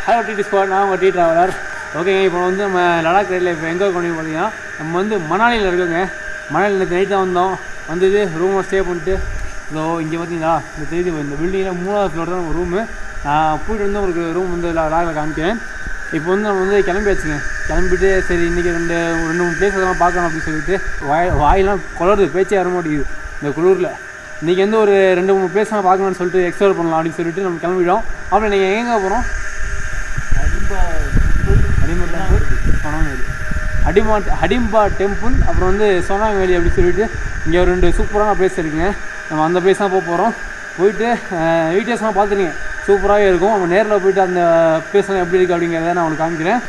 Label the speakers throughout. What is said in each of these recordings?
Speaker 1: Hello DD squad, நான் உங்கள் D traveller. ஓகேங்க, இப்போ வந்து நம்ம லடாக் ரைடில் இப்போ எங்கே கொண்டு பார்த்தீங்கன்னா நம்ம வந்து மணாலியில் இருக்கோங்க. மணாலியில் நைட் தான் வந்தோம். வந்தது ரூமை ஸ்டே பண்ணிட்டு இதோ இங்கே பார்த்தீங்களா இந்த தேதி இந்த பில்டிங்கில் 3வது ஃப்ளோர் தான் ரூமு. நான் போய்ட்டு வந்து உங்களுக்கு ரூம் வந்து லாகில் காமிக்கிறேன். இப்போ வந்து நம்ம வந்து கிளம்பியாச்சுங்க. கிளம்பிட்டு சரி இன்றைக்கி ரெண்டு மூணு பிளேஸ் எல்லாம் பார்க்கணும் அப்படின்னு சொல்லிட்டு வாயெல்லாம் குளருது, பேச்சே வர மாட்டேங்குது இந்த குளூரில். இன்றைக்கி வந்து ஒரு 2-3 பிளேஸ்லாம் பார்க்கணும்னு சொல்லிட்டு எக்ஸ்ப்ளோர் பண்ணலாம் அப்படின்னு சொல்லிட்டு நம்ம கிளம்பிட்டோம். அப்புறம் நீங்கள் எங்கே போகிறோம்? ஹடிம்பா டெம்பிள், அப்புறம் வந்து சோனாவேலி அப்படின்னு சொல்லிட்டு இங்கே ஒரு 2 சூப்பரான பிளேஸ் இருக்குங்க. நம்ம அந்த பிளேஸ் தான் போகிறோம். போயிட்டு வீடியோஸ்லாம் பார்த்துருங்க, சூப்பராகவே இருக்கும். நம்ம நேரில் போயிட்டு அந்த பிளேஸ்லாம் எப்படி இருக்குது அப்படிங்கிறத நான் உங்களுக்கு காமிக்கிறேன்.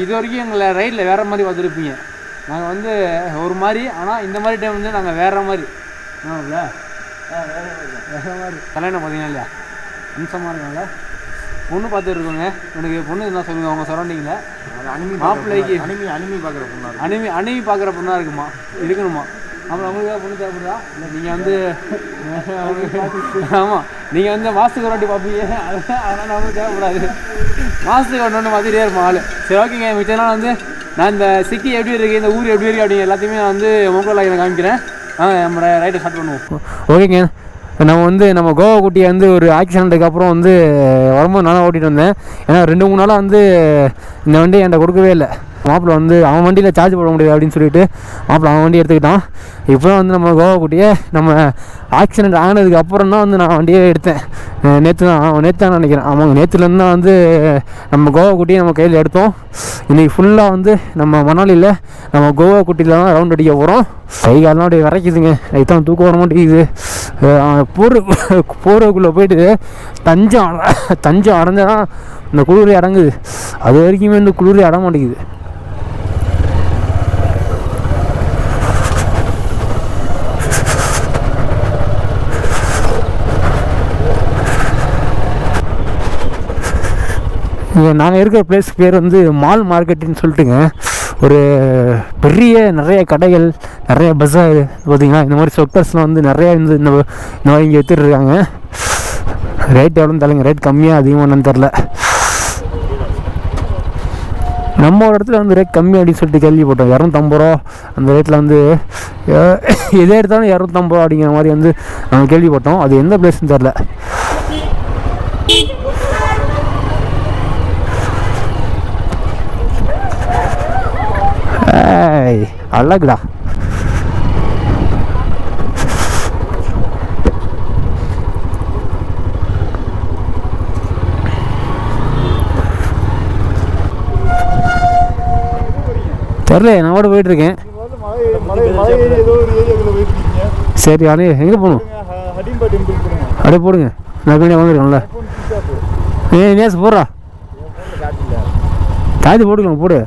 Speaker 1: இது வரைக்கும் எங்களை ரைடில் வேறு மாதிரி பார்த்துருப்பீங்க. நாங்கள் வந்து ஒரு மாதிரி, ஆனால் இந்த மாதிரி டைம் வந்து நாங்கள் வேறு மாதிரி வேறு மாதிரி கல்யாணம் பார்த்தீங்கன்னா இல்லையா அம்சமாக இருக்கனால பொண்ணு பார்த்துருக்கோங்க. எனக்கு பொண்ணு என்ன சொல்லுங்கள் அவங்க சரௌண்டிங்கில் மாப்பிள்ளைக்கு அனிமி பார்க்குற பொண்ணாக இருக்குமா இருக்கணுமா? அப்புறம் அவங்களுக்காக பொண்ணு தேவைப்படுதா? இல்லை நீங்கள் வந்து ஆமாம் நீங்கள் வந்து மாதத்துக்கு ஒரு வாட்டி பார்ப்பீங்க, அதனால் நம்மளுக்கு தேவைப்படாது. மாதத்துக்கு ஒன்று பார்த்துட்டே இருப்போம் ஆள். சரி ஓகேங்க, மிச்சம்லாம் வந்து நான் இந்த சிட்டி எப்படி இருக்குது, இந்த ஊர் எப்படி இருக்குது அப்படிங்கிற எல்லாத்தையுமே நான் வந்து மொபைல் லைனில் காமிக்கிறேன். நம்ம ரைட்டை ஸ்டார்ட் பண்ணுவோம். ஓகேங்க, நம்ம வந்து நம்ம கோவா குட்டியை வந்து ஒரு ஆக்சிடென்ட்டுக்கு அப்புறம் வந்து வரும்போது நானும் ஓட்டிகிட்டு வந்தேன். ஏன்னா 2-3 நாளாக வந்து இந்த வண்டி என்கிட்ட கொடுக்கவே இல்லை. மாப்பிள்ளை வந்து அவன் வண்டியில் சார்ஜ் போட முடியாது அப்படின்னு சொல்லிட்டு மாப்பிள்ளை அவன் வண்டி எடுத்துக்கிட்டான். இப்போ வந்து நம்ம கோவா குட்டியை நம்ம ஆக்சிடென்ட் ஆனதுக்கு அப்புறம் தான் வந்து நான் வண்டியே எடுத்தேன். நேற்று தான் நினைக்கிறேன். ஆமாங்க, நேற்றுலேருந்து தான் வந்து நம்ம கோவா குட்டியை நம்ம கையில் எடுத்தோம். இன்றைக்கி ஃபுல்லாக வந்து நம்ம மணாலியில் நம்ம கோவா குட்டியில் தான் ரவுண்ட் அடிக்க போகிறோம். கை காலெலாம் அப்படியே வரைக்குதுங்க, லைட்டாக தூக்கம் வர மாட்டேங்குது. போகிறதுக்குள்ளே போயிட்டு தஞ்சம் அடைஞ்சால் தான் இந்த குளிர் அடங்குது. அது வரைக்குமே இந்த குளிர் அட மாட்டேங்குது. நாங்கள் இருக்கிற பிளேஸ் பேர் வந்து மால் மார்க்கெட்டுன்னு சொல்லிட்டுங்க. ஒரு பெரிய நிறைய கடைகள், நிறைய பஸார் பார்த்தீங்கன்னா இந்த மாதிரி சொக்கர்ஸ்லாம் வந்து நிறையா இந்த மாதிரி இங்கே விற்றுட்ருக்காங்க. ரேட் எவ்வளோன்னு தெரியலங்க, ரேட் கம்மியாக அதிகமானு தெரில. நம்ம ஒரு இடத்துல வந்து ரேட் கம்மி அப்படின்னு சொல்லிட்டு கேள்விப்பட்டோம். 250 ரூபா அந்த ரேட்டில் வந்து எதே எடுத்தாலும் 250 ரூபா அப்படிங்கிற மாதிரி வந்து நாங்கள் கேள்விப்பட்டோம். அது எந்த பிளேஸ்ன்னு தெரில. அழகுடா. தெரியல, நான் கூட போயிட்டுருக்கேன். சரி, அண்ணே எங்கே போகணும்? அப்படியே போடுங்க, நான் பின்னாடி வாங்கிருக்கேன்ல. நேசு போடுறா, காய்ச்சி போட்டுக்கலாம், போடு.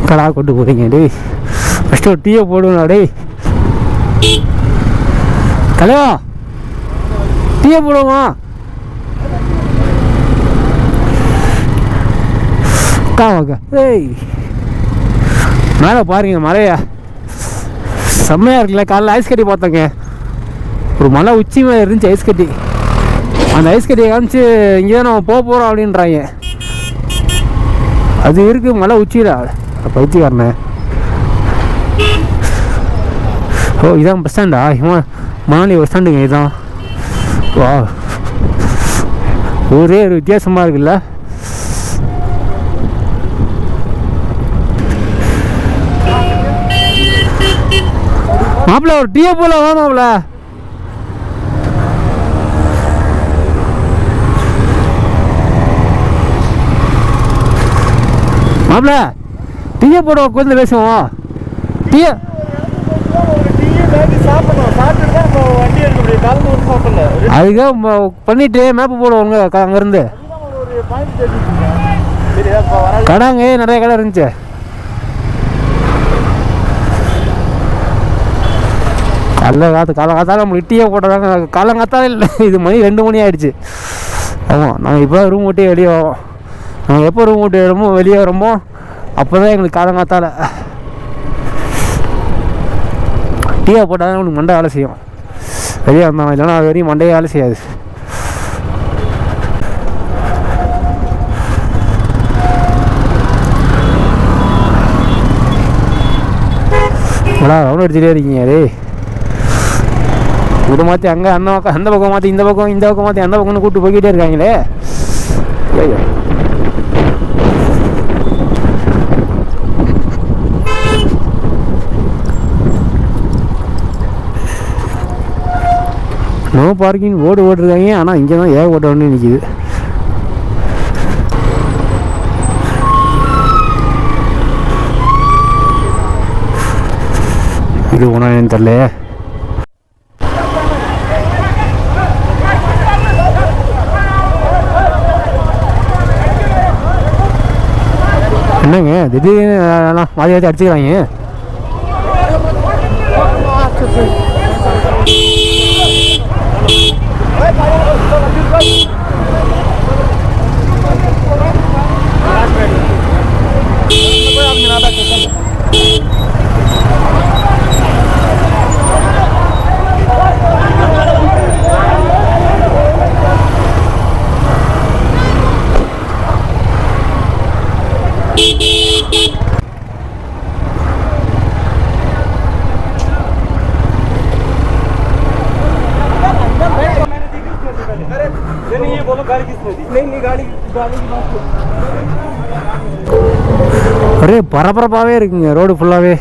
Speaker 1: கடா கொண்டு போகிறீங்க டே, ஃபஸ்ட்டு ஒரு டீயை போடுவேண்ணா டே. கலையா டீயை போடுவோமா? வாங்க. ஏய் மேலே பாருங்க, மலையா செம்மையாக இருக்குல்ல. காலைல ஐஸ் கட்டி பார்த்தோங்க, ஒரு மலை உச்சி மேலே இருந்துச்சு ஐஸ் கட்டி. அந்த ஐஸ் கட்டியை காமிச்சு இங்கே தான் நம்ம போகிறோம் அப்படின்றாங்க. அது இருக்குது மலை உச்சிடா, பைத்தியக்காரனே. ஓ இதான் பஸ் ஸ்டாண்டா? மணாலி பஸ் ஸ்டாண்டுங்க இதுதான். வா, ஒரே ஒரு வித்தியாசமாக இருக்குல்ல. மாப்பிள்ள ஒரு டீயை போல வா மாப்பிள்ள. மாப்பிள்ள டீயை போட உட்காந்து பேசுவோம். டீயை அதுக்காக பண்ணிட்டு மேப்பு போடுவோங்க. அங்கேருந்து கடைங்க நிறைய கடை இருந்துச்சு. காலங்காத்தால நம்மளுக்கு டீயை போட்டதாங்க. காலங்காத்தால இல்லை, இது மணி 2 மணி ஆகிடுச்சு. ஆமாம், நாங்கள் இப்போ ரூம் விட்டு வெளியே வரோம். நாங்கள் எப்போ ரூம் விட்டு வெளியே வரோமோ அப்போ தான் எங்களுக்கு காலங்காத்தால டீயை போட்டால் தான் உங்களுக்கு மண்டை வேலை செய்யும். வெளியே வந்தோம், இல்லைன்னா அது வரையும் மண்டையே வேலை செய்யாது. ரவுண்ட் அடிச்சுட்டே இருக்கீங்க. டே இதை மாற்றி அங்கே அந்த பக்கம் மாற்றி இந்த பக்கம் மாற்றி அந்த பக்கம்னு கூப்பிட்டு போய்கிட்டே இருக்காங்களே. ஐயோ, நோ பார்க்கிங் ஓட்டுருக்காங்க. ஆனால் இங்கே தான் ஏகப்பட்ட ஒன்று நிற்கிது. இது ஒன்றும் தெரியல. என்னங்க திடீர்னு மாற்றி அடிச்சுக்கிறாங்க. ஒரே பரபரப்பாகவே இருக்குங்க ரோடு ஃபுல்லாகவே.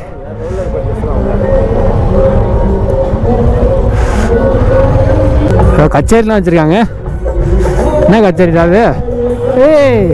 Speaker 1: கச்சேரிலாம் வச்சுருக்காங்க. என்ன கச்சேரி அது? ஏய்,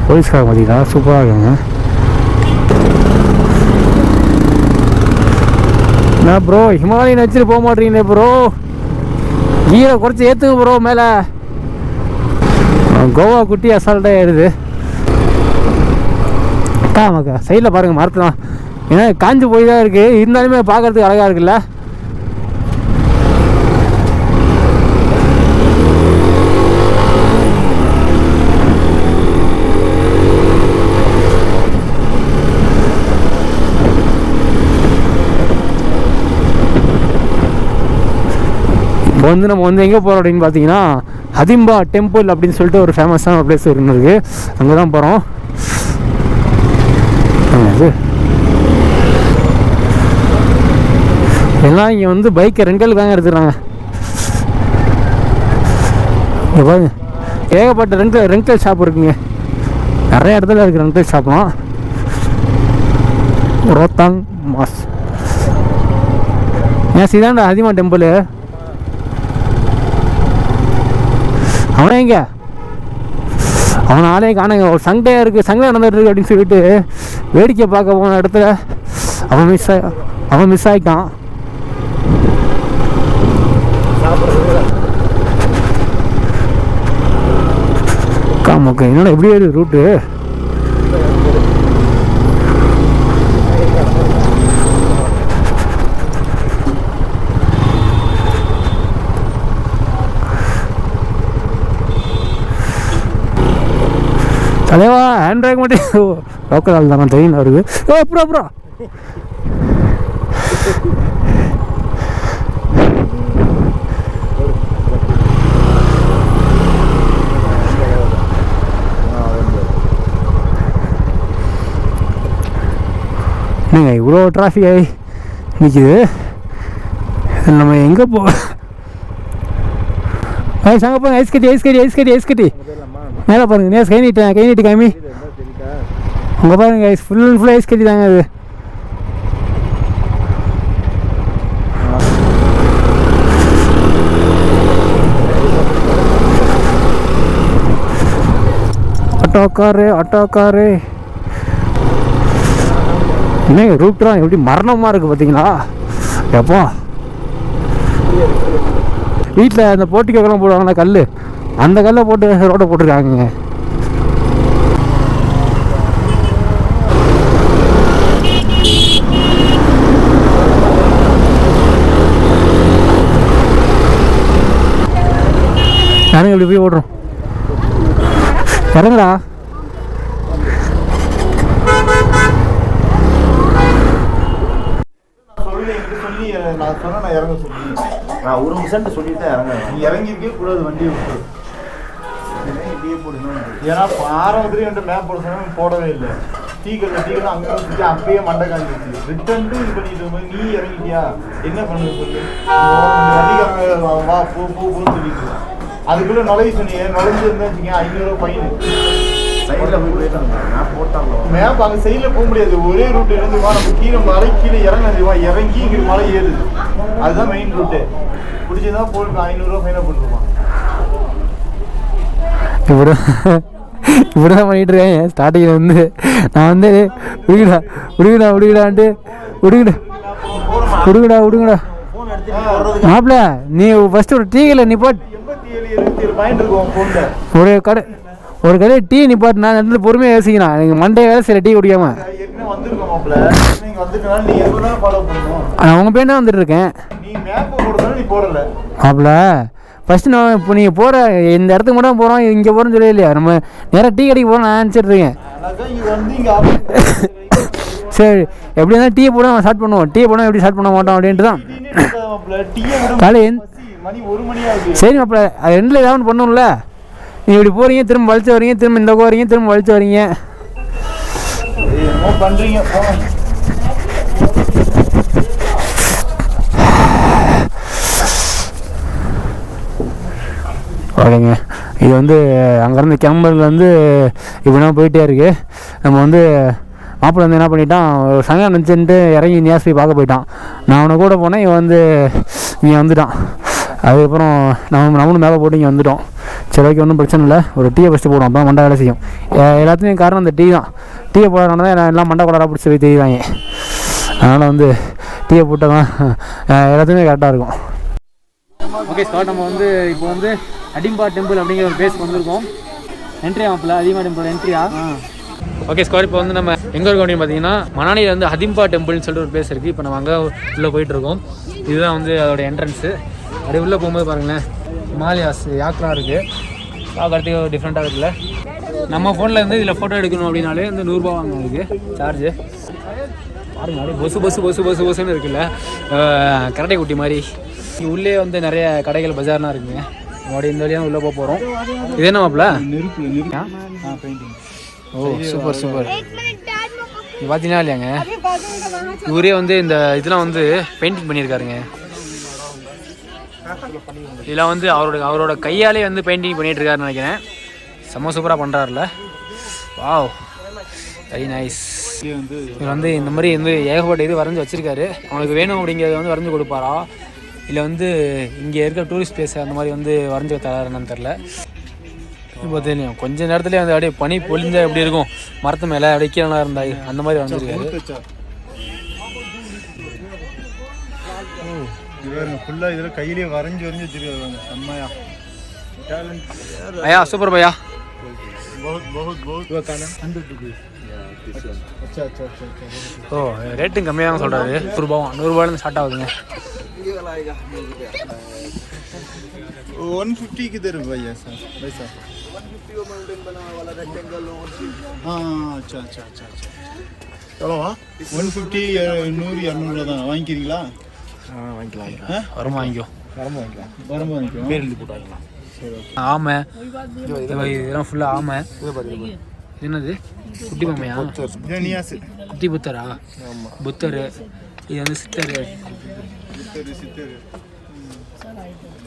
Speaker 1: போலீஸ்கார பார்த்தீங்களா, சூப்பராக இருக்காங்க. நான் ப்ரோ ஹிமாலயன் வச்சுட்டு போக மாட்டீங்களே ப்ரோ, கீரை குறைச்சி ஏற்றுங்க ப்ரோ மேலே. கோவா குட்டி அசால்ட்டாக ஏறுது. அக்கா சைடில் பாருங்கள் மரத்துலாம், ஏன்னா காஞ்சி போய் தான் இருக்குது, இருந்தாலுமே பார்க்குறதுக்கு அழகாக இருக்குல்ல. இப்போ நம்ம எங்கே போகிறோம் அப்படின்னு பார்த்தீங்கன்னா, ஹதிம்பா டெம்பிள் அப்படின்னு சொல்லிட்டு ஒரு ஃபேமஸான பிளேஸ் ஒன்று இருக்குது. அங்கே தான் போகிறோம். எல்லாம் இங்கே பைக்கை ரெண்டலுக்கு தாங்க எடுத்துக்கிறாங்க. இங்கே பாருங்க, ஏகப்பட்ட ரெண்டல் ஷாப் இருக்குங்க. நிறைய இடத்துல இருக்குது ரெண்டல் ஷாப்லாம். ரோத்தாங் மாஸ் ஏன் இதாண்டா ஹதிமா டெம்பிள். அவனே எங்க அவன் ஆளே காணுங்க. ஒரு சண்டையாக இருக்குது, சண்டை நடந்துட்டு இருக்கு அப்படின்னு சொல்லிட்டு வேடிக்கை பார்க்க போன இடத்துல அவன் மிஸ் ஆகிட்டான். காமக்க என்னடா எப்படி ஏறு ரூட்டு. தலைவா ஹேண்ட் பேக் மட்டும் லோக்கல் ஆள் தானே தெரியும் அவருக்கு. அப்புறம் என்னங்க இவ்வளோ டிராஃபிக் ஆகி நிற்கிது. நம்ம எங்கே சங்க போங்க. ஐஸ் கட்டி மேலே பாருங்க. கை நீட்டு காமி. அங்கே பாருங்க ஃபுல் அண்ட் ஃபுல் ஐஸ் கட்டி தாங்க அது. ஆட்டோக்காரு இன்னும் ரூட்லாம் எப்படி மரணமாக இருக்குது பார்த்தீங்களா? எப்போ வீட்டில் அந்த போட்டிக்கெல்லாம் போடுவாங்களா கல், அந்த கல்லை போட்டு ரோட்டை போட்டிருக்காங்க. நானும் இப்படி போய் ஓடுறோம். இறங்குடா.
Speaker 2: நான் சொன்னேன் நான் இறங்க சொல்லி நான் ஒரு நிமிஷம் சொல்லிட்டு தான் இறங்க. நீ இறங்கிருக்கே கூடாது, வண்டியை விட்டு இப்படியே போடுங்க. ஏன்னா ஆரம்பத்துலேயே என்கிட்ட மேப் போட சொன்னா போடவே இல்லை. டீக்கல்ல அங்கே சுற்றி அப்பயே மண்டை காஞ்சிச்சு. ரிட்டர்ன் இது பண்ணிட்டு போது நீ இறங்கிட்டியா என்ன பண்ணுறது சொல்லு. வண்டிக்காரங்க வா போன்னு சொல்லிட்டு அதுக்குள்ளே நுழைய சொன்னீங்க. நுழைஞ்சிருந்தா வச்சுங்க 500 ஃபைனு. மேப் அங்கே சைடில் போக முடியாது. ஒரே ரூட் இருந்து நம்ம கீழே மலை கீழே இறங்கிவா, இறங்கி இங்கே மலை ஏறுது. அதுதான் மெயின் ரூட்டு. பிடிச்சதான் போட்டு 500 ஃபைனாக போட்டுருவான்.
Speaker 1: இப்படிதான் பண்ணிட்டு இருக்கேன். ஸ்டார்டிங்கில் வந்து நான் வந்து விடுங்கடா மாப்பிள்ள, நீ ஃபர்ஸ்ட் ஒரு டீயில் நிப்பாட்.
Speaker 2: 87 பாயிண்ட் இருக்கும்
Speaker 1: ஒரு கடை டீ நிப்பாட்டு. நான் இடத்துல பொறுமையாக யோசிக்கிறேன். எனக்கு மண்டே வேலை சில டீ குடிக்காம அவங்க பேர் தான் வந்துட்டு இருக்கேன். மாப்பிள்ள ஃபஸ்ட்டு நான் இப்போ நீங்கள் போகிற இந்த இடத்துக்கு மட்டும் போகிறோம், இங்கே போகிறோன்னு சொல்லி இல்லையா? நம்ம நேராக டீ கடைக்கு போகிறோம் நான் நினச்சிட்டு இருக்கேன். சரி எப்படி இருந்தாலும் டீயை போட நம்ம ஸ்டார்ட் பண்ணுவோம். டீயை போட எப்படி ஸ்டார்ட் பண்ண மாட்டோம் அப்படின்ட்டு தான் காலையில். சரி மாப்பிள்ள அது ரெண்டில் ஏதாவது பண்ணணும்ல. நீ இப்படி போகிறீங்க, திரும்ப வலிச்சு வரீங்க, திரும்ப இந்த போகிறீங்க, திரும்ப வலிச்சு வரீங்க. ஓகேங்க, இது வந்து அங்கேருந்து கிளம்புறதுலேருந்து இப்படின்னா போயிட்டே இருக்குது. நம்ம வந்து மாப்பிள்ளை வந்து என்ன பண்ணிட்டான், ஒரு சங்கம் நினச்சின்ட்டு இறங்கி நியாஸ் போய் பார்க்க போயிட்டான். நான் அவனை கூட போனேன், இவன் வந்து இங்கே வந்துட்டான். அதுக்கப்புறம் நம்மளும் மேலே போட்டு இங்கே வந்துட்டோம். சரி ஓகே, ஒன்றும் பிரச்சனை இல்லை. ஒரு டீயை ஃபஸ்ட்டு போடுவோம், அப்போ மண்டை வேலை செய்யும். எல்லாத்துலேயும் காரணம் அந்த டீ தான். டீயை போடுறதுனால தான் எல்லாம் மண்டை கொடாராக பிடிச்சி போய் தெரியுவாங்க. அதனால் வந்து டீயை போட்டால் தான் எல்லாத்துக்குமே கரெக்டாக இருக்கும். Okay start. நம்ம வந்து இப்போ வந்து அடிம்பா டெம்பிள் அப்படிங்கிற ஒரு பிளேஸ்க்கு வந்திருக்கோம். என்ட்ரி ஆகல, அதிகமாக டெம்பிள் என்ட்ரியா. Okay score. இப்போ வந்து நம்ம எங்கே இருக்கோம் அப்படின்னு பார்த்தீங்கன்னா, மணாலியில் வந்து ஹதிம்பா டெம்பிள்னு சொல்லிட்டு ஒரு பிளேஸ் இருக்குது. இப்போ நம்ம அங்கே உள்ளே போயிட்டுருக்கோம். இதுதான் வந்து அதோட என்ட்ரன்ஸு. அப்படியே உள்ளே போகும்போது பாருங்களேன், ஹிமாலயாஸ் யாக்லாம் இருக்குது. பார்க்கறதுக்கு டிஃப்ரெண்ட்டாக இருக்குல்ல. நம்ம ஃபோனில் இருந்து இதில் ஃபோட்டோ எடுக்கணும் அப்படின்னாலே வந்து 100 ரூபா வாங்க அதுக்கு சார்ஜு. பாருங்க அப்படியே பொசுன்னு இருக்குல்ல, கரட்டை குட்டி மாதிரி. உள்ளே வந்து நிறைய கடைகள் பஜார்லாம் இருக்குங்க. மறுபடியும் இந்த வழியாக உள்ளே போக போகிறோம். இது என்ன மாப்பிள்ள? ஓ சூப்பர். இது பார்த்தீங்கன்னா இல்லையாங்க, இவரே வந்து இந்த இதெல்லாம் வந்து பெயிண்டிங் பண்ணியிருக்காருங்க. இதெல்லாம் வந்து அவரோட கையாலே வந்து பெயிண்டிங் பண்ணிட்டு இருக்காருன்னு நினைக்கிறேன். செம்ம சூப்பராக பண்ணுறாருல. Wow, very nice. இவர் வந்து இந்த மாதிரி வந்து ஏகப்பட்ட இது வரைஞ்சி வச்சிருக்காரு. அவனுக்கு வேணும் அப்படிங்கிறத வந்து வரைஞ்சி கொடுப்பாரா, இல்லை வந்து இங்கே இருக்க டூரிஸ்ட் பிளேஸ் அந்த மாதிரி வந்து வரைஞ்சி தராருன்னு தெரில. இப்போ தெரியும் கொஞ்சம் நேரத்துலேயே வந்து அப்படியே பனி பொழிஞ்சா எப்படி இருக்கும், மரத்து மேலே அப்படியே கீழே இருந்தாய் அந்த மாதிரி வரைஞ்சிருக்காரு.
Speaker 2: ஃபுல்லாக இதில் கையிலேயே வரைஞ்சி வச்சிருக்காங்க. செம்மையா
Speaker 1: ஐயா, சூப்பர் பையா. ஓ ரேட்டும் கம்மியாக தான் சொல்கிறாரு. 100 ரூபாயிலேருந்து ஸ்டார்ட் ஆகுதுங்க.
Speaker 2: 150 किधर भैया सर वैसा 150 बना वाला रेक्टेंगल हाँ अच्छा चलो 150 100 தான் வாங்கிக்கிறீங்களா? வாங்கிக்கலாம்.
Speaker 1: வருமா வாங்கிக்கோ.
Speaker 2: பேர் எழுதி போட்டு வாங்கிக்கலாம்.
Speaker 1: ஆமை இதெல்லாம் ஃபுல்லாக ஆமை. என்னது குட்டி பொம்மையா? குட்டி புத்தரா? புத்தர். இது வந்து சித்தர்.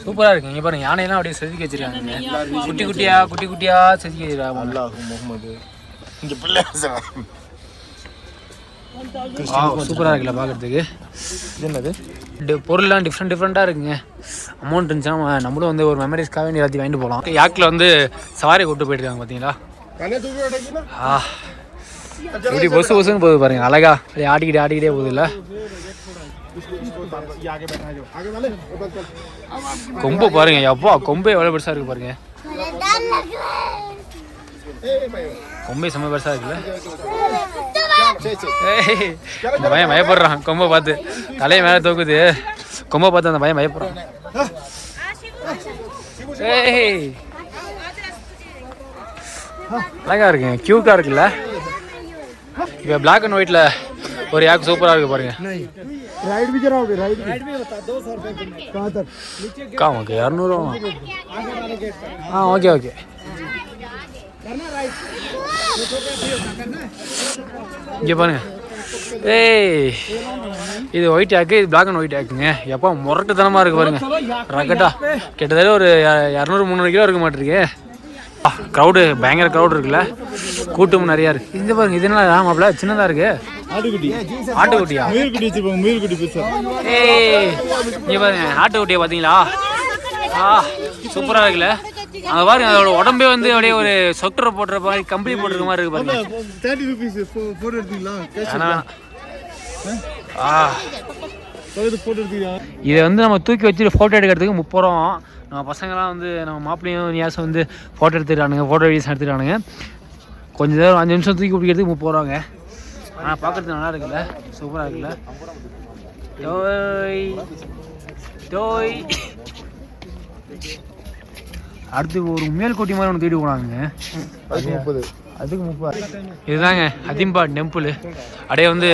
Speaker 1: சூப்பராக இருக்கு. இங்கே பாருங்க, யானையெல்லாம் அப்படியே செதுக்கி வச்சிருக்காங்க. குட்டி குட்டியா செதுக்கி வச்சிருக்காங்க. சூப்பராக இருக்குல்ல பார்க்குறதுக்கு. இது என்னது பொருள்லாம் டிஃப்ரெண்ட்டாக இருக்குங்க. அமௌண்ட் இருந்துச்சுன்னா நம்மளும் வந்து ஒரு மெமரிஸ்க்காக வேண்டி எல்லாத்தையும் வாங்கிட்டு போகலாம். யாக்கில் வந்து சவாரி கூப்பிட்டு போயிட்டுருக்காங்க பார்த்தீங்களா. இப்படி பொசு பொசுன்னு போகுது பாருங்க, அழகா அப்படியே ஆடிக்கிட்டே போகுது இல்லை. கொம்பு பாருங்க, அப்பா கொம்பே எவ்வளோ பெருசா இருக்கு பாருங்க. கொம்பே செம்ம பெருசா இருக்குல்ல. அந்த பையன் பயப்படுறான் கொம்பை பார்த்து, தலையை மேலே தூக்குது. கொம்பை பார்த்து அந்த பையன் பயப்படுறான். அழகா இருக்குங்க, கியூட்டா இருக்குல்ல. இப்போ பிளாக் அண்ட் ஒயிட்ல ஒரு யாக்கு சூப்பரா இருக்கு பாருங்க.
Speaker 3: राइड भी कराओगे? राइड भी होता है 200 रुपए कहाँ तक?
Speaker 1: काम ओके 200 हाँ ओके ओके இங்கே பாருங்க. இது ஒயிட் ஆக்கு, இது பிளாக் அண்ட் ஒயிட் ஆக்குங்க. எப்போ முரட்டுத்தனமாக இருக்குது பாருங்க, ரக்கட்டா. கிட்டத்தட்ட ஒரு 200-300 கிலோ இருக்க மாட்டிருக்கு. க்ரௌடு பயங்கர க்ரௌடு இருக்குல்ல, கூட்டமும் நிறையா இருக்குது. இந்த பாருங்க, இது என்ன மாப்பிள்ள சின்னதாக இருக்குது. ஆட்டுக்குட்டியா? இங்கே பாருங்க, ஆட்டுக்குட்டியை பார்த்தீங்களா? சூப்பராக இருக்குல்ல. அங்கே பாருங்க, அதோட உடம்பே வந்து அப்படியே ஒரு சொட்டரை போட்டுற மாதிரி, கம்பளி போட்டுருக்க மாதிரி இருக்கு பாருங்க. இதை வந்து நம்ம தூக்கி வச்சுட்டு ஃபோட்டோ எடுக்கிறதுக்கு 30 ரூபா. நம்ம பசங்களாம் வந்து நம்ம மாப்பிள்ளையும் நியாசம் வந்து ஃபோட்டோ எடுத்துட்டானுங்க, ஃபோட்டோ வீடியோஸ் எடுத்துட்டானுங்க. கொஞ்சம் நேரம் 5 நிமிஷம் தூக்கி பிடிக்கிறதுக்கு 30 ரூபாங்க. ஆனால் பார்க்குறதுக்கு நல்லா இருக்குல்ல, சூப்பராக இருக்குல்ல. டோய் டோய். அடுத்து ஒரு மேல்கோட்டி மாதிரி ஒன்று தேடி போனாங்க, அதுக்கு 30. இதுதாங்க அதிம்பா டெம்பிள். அப்படியே வந்து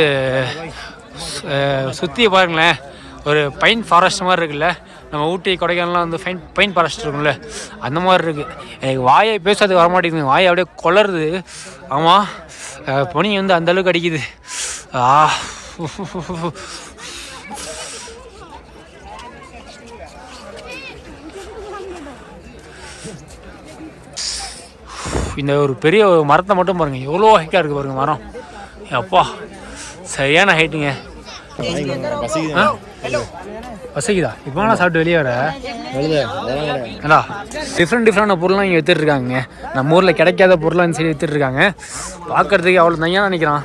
Speaker 1: சுற்றி பாருங்களேன், ஒரு பைன் ஃபாரஸ்ட் மாதிரி இருக்குல்ல. நம்ம ஊட்டி கொடைக்கானலாம் வந்து பைன் ஃபாரஸ்ட் இருக்கும்ல, அந்த மாதிரி இருக்குது. எனக்கு வாயை பேசுறதுக்கு வரமாட்டேங்குது, வாயை அப்படியே கொளருது. ஆமாம், பனி வந்து அந்தளவுக்கு அடிக்குது. இந்த ஒரு பெரிய மரத்தை மட்டும் பாருங்கள், எவ்வளோ ஹைட்டாக இருக்குது பாருங்கள் மரம். அப்பா சரியான ஹைட்டுங்க. வசதிதா இப்போ வேணா சாப்பிட்டு வெளியே வர ஏடா. டிஃப்ரெண்டான பொருள்லாம் இங்கே விற்றுட்ருக்காங்க. நம்ம ஊரில் கிடைக்காத பொருள்லாம் சரி விற்றுட்ருக்காங்க. பார்க்குறதுக்கு அவ்வளோ நையாக நினைக்கிறான்,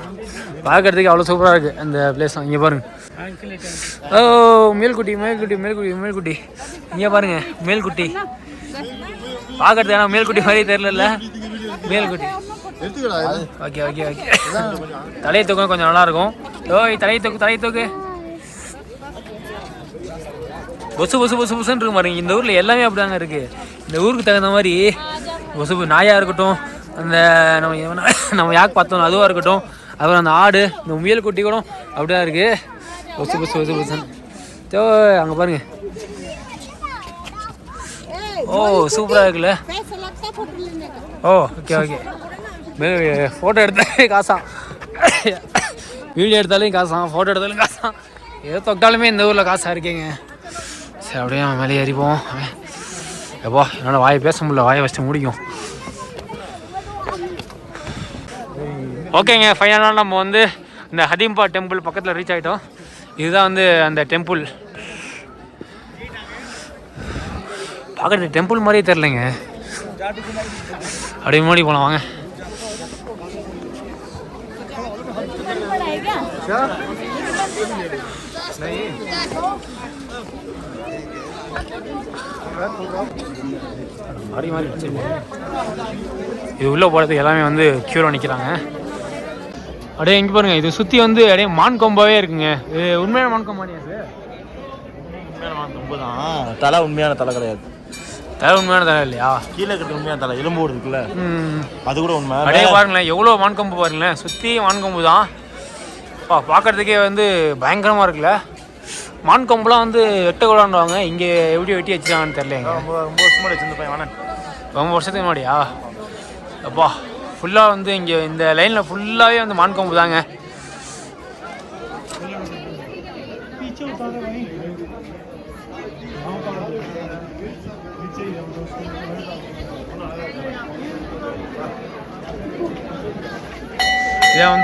Speaker 1: பார்க்குறதுக்கு அவ்வளோ சூப்பராக இருக்குது அந்த பிளேஸ்லாம். இங்கே பாருங்க, ஓ மேல்குட்டி மேல்குட்டி மேல்குட்டி மேல்குட்டி. இங்கே பாருங்க மேல்குட்டி, பார்க்கறதுக்கு ஆனால் மேல்குட்டி மாதிரி தெரியல. மேல்குட்டி ஓகே ஓகே ஓகே. தலையை தூக்கம் கொஞ்சம் நல்லாயிருக்கும். ஓய் தலையை தூக்கு தலையை தூக்கு. பொசு பொசு பொசு பொசுன்னு இருக்கு பாருங்க. இந்த ஊரில் எல்லாமே அப்படிதாங்க இருக்குது. இந்த ஊருக்கு தகுந்த மாதிரி பொசு நாயாக இருக்கட்டும், அந்த நம்ம யாக்கு பார்த்தோம் அதுவாக இருக்கட்டும், அப்புறம் அந்த ஆடு, இந்த முயல் குட்டி கூட அப்படிதான் இருக்குது. பொசு பொசு பொசு பொசுன்னு. தோ அங்கே பாருங்க, ஓ சூப்பராக இருக்குல்ல. ஓ ஓகே ஓகே. ஃபோட்டோ எடுத்தாலே காசாம், வீடியோ எடுத்தாலும் காசாம், ஃபோட்டோ எடுத்தாலும் காசாம். எதோ தொட்டாலுமே இந்த ஊரில் காசாக இருக்கேங்க. சரி அப்படியே மேலே ஏறிப்போம். எப்போ என்னால் வாயை பேச முடியல, வாயை வச்சுட்டு முடிக்கும். ஓகேங்க, ஃபைனலாக நம்ம வந்து இந்த ஹதிம்பா டெம்பிள் பக்கத்தில் ரீச் ஆகிட்டோம். இதுதான் வந்து அந்த டெம்பிள். பார்க்குறது டெம்பிள் மாதிரியே தெரிலங்க. அப்படியே முன்னாடி போகலாம் வாங்க. இது உள்ளே போகிறதுக்கு எல்லாமே வந்து க்யூராக நிற்கிறாங்க. அப்படியே எங்கே பாருங்க, இது சுற்றி வந்து அப்படியே மான் கொம்பாவே இருக்குங்க. இது உண்மையான மான் கொம்பானியா சார்?
Speaker 2: உண்மையான மான் கொம்பு தான், தலை உண்மையான தலை கிடையாது.
Speaker 1: தலை உண்மையான தலை இல்லையா?
Speaker 2: கீழே இருக்கிறது உண்மையான தலை, எலும்பு இருக்குல்ல, அது கூட உண்மை.
Speaker 1: அப்படியே பாருங்களேன், எவ்வளோ மான்கொம்பு பாருங்களேன், சுற்றி மான்கொம்பு தான். பார்க்குறதுக்கே வந்து பயங்கரமாக இருக்குல்ல. மான்கொம்புலாம் வந்து வெட்ட கூடாண்டுவாங்க, இங்கே எப்படி வெட்டி வச்சுருக்காங்கன்னு தெரியலைங்க.
Speaker 2: ரொம்ப வருஷம் முன்னாடி வச்சிருந்த பையன்,
Speaker 1: ரொம்ப வருஷத்துக்கு முன்னாடியா? அப்பா ஃபுல்லாக வந்து இங்கே இந்த லைனில் ஃபுல்லாகவே வந்து மான்கொம்பு தாங்க. இதை வந்து